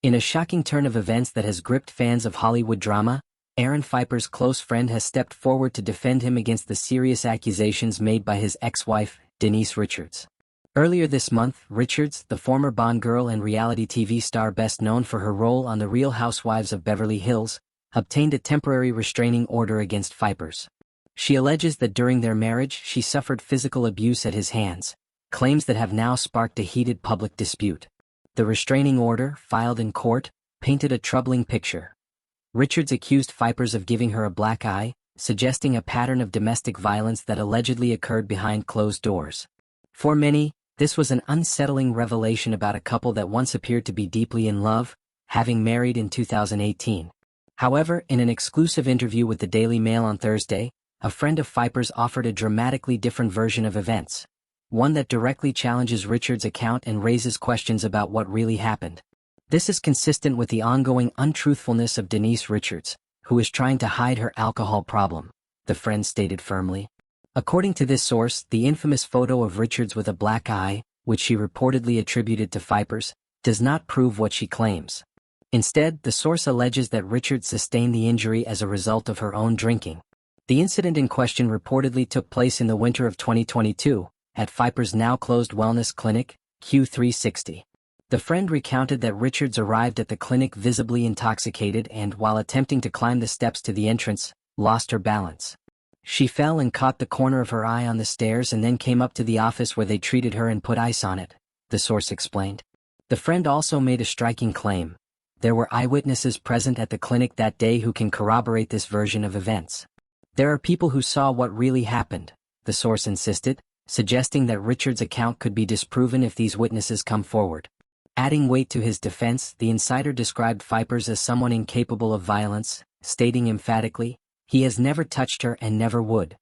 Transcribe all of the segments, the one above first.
In a shocking turn of events that has gripped fans of Hollywood drama, Aaron Phypers' close friend has stepped forward to defend him against the serious accusations made by his ex-wife, Denise Richards. Earlier this month, Richards, the former Bond girl and reality TV star best known for her role on The Real Housewives of Beverly Hills, obtained a temporary restraining order against Phypers. She alleges that during their marriage she suffered physical abuse at his hands, claims that have now sparked a heated public dispute. The restraining order, filed in court, painted a troubling picture. Richards accused Phypers of giving her a black eye, suggesting a pattern of domestic violence that allegedly occurred behind closed doors. For many, this was an unsettling revelation about a couple that once appeared to be deeply in love, having married in 2018. However, in an exclusive interview with the Daily Mail on Thursday, a friend of Phypers offered a dramatically different version of events, one that directly challenges Richards' account and raises questions about what really happened. This is consistent with the ongoing untruthfulness of Denise Richards, who is trying to hide her alcohol problem, the friend stated firmly. According to this source, the infamous photo of Richards with a black eye, which she reportedly attributed to Phypers, does not prove what she claims. Instead, the source alleges that Richards sustained the injury as a result of her own drinking. The incident in question reportedly took place in the winter of 2022, at Phypers' now-closed wellness clinic, Q360. The friend recounted that Richards arrived at the clinic visibly intoxicated and, while attempting to climb the steps to the entrance, lost her balance. She fell and caught the corner of her eye on the stairs and then came up to the office where they treated her and put ice on it, the source explained. The friend also made a striking claim. There were eyewitnesses present at the clinic that day who can corroborate this version of events. There are people who saw what really happened, the source insisted, suggesting that Richards' account could be disproven if these witnesses come forward. Adding weight to his defense, the insider described Phypers as someone incapable of violence, stating emphatically, "He has never touched her and never would."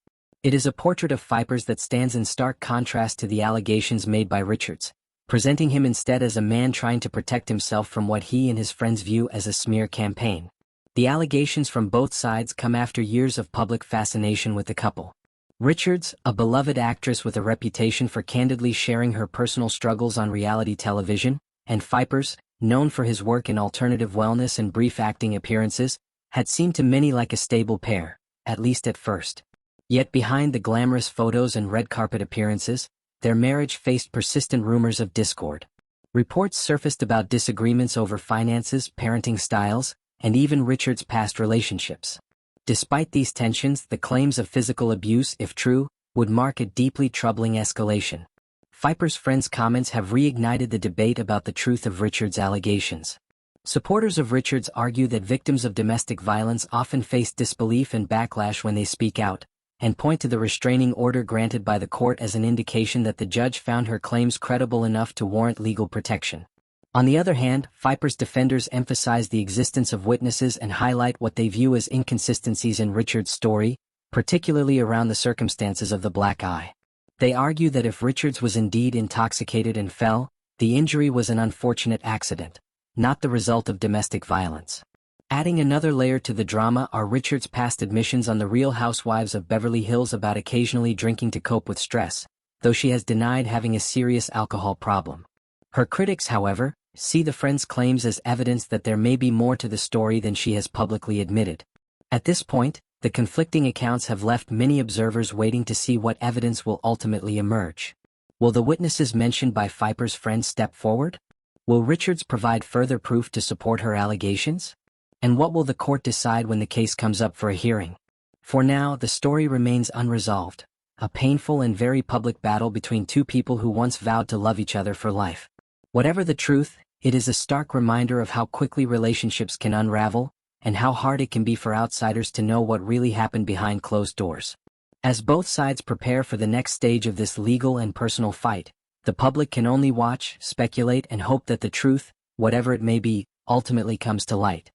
It is a portrait of Phypers that stands in stark contrast to the allegations made by Richards, presenting him instead as a man trying to protect himself from what he and his friends view as a smear campaign. The allegations from both sides come after years of public fascination with the couple. Richards, a beloved actress with a reputation for candidly sharing her personal struggles on reality television, and Phypers, known for his work in alternative wellness and brief acting appearances, had seemed to many like a stable pair, at least at first. Yet behind the glamorous photos and red carpet appearances, their marriage faced persistent rumors of discord. Reports surfaced about disagreements over finances, parenting styles, and even Richards' past relationships. Despite these tensions, the claims of physical abuse, if true, would mark a deeply troubling escalation. Phypers' friends' comments have reignited the debate about the truth of Richards' allegations. Supporters of Richards argue that victims of domestic violence often face disbelief and backlash when they speak out, and point to the restraining order granted by the court as an indication that the judge found her claims credible enough to warrant legal protection. On the other hand, Phypers' defenders emphasize the existence of witnesses and highlight what they view as inconsistencies in Richards' story, particularly around the circumstances of the black eye. They argue that if Richards was indeed intoxicated and fell, the injury was an unfortunate accident, not the result of domestic violence. Adding another layer to the drama are Richards' past admissions on The Real Housewives of Beverly Hills about occasionally drinking to cope with stress, though she has denied having a serious alcohol problem. Her critics, however, see the friend's claims as evidence that there may be more to the story than she has publicly admitted. At this point, the conflicting accounts have left many observers waiting to see what evidence will ultimately emerge. Will the witnesses mentioned by Phypers' friend step forward? Will Richards provide further proof to support her allegations? And what will the court decide when the case comes up for a hearing? For now, the story remains unresolved, a painful and very public battle between two people who once vowed to love each other for life. Whatever the truth, it is a stark reminder of how quickly relationships can unravel, and how hard it can be for outsiders to know what really happened behind closed doors. As both sides prepare for the next stage of this legal and personal fight, the public can only watch, speculate, and hope that the truth, whatever it may be, ultimately comes to light.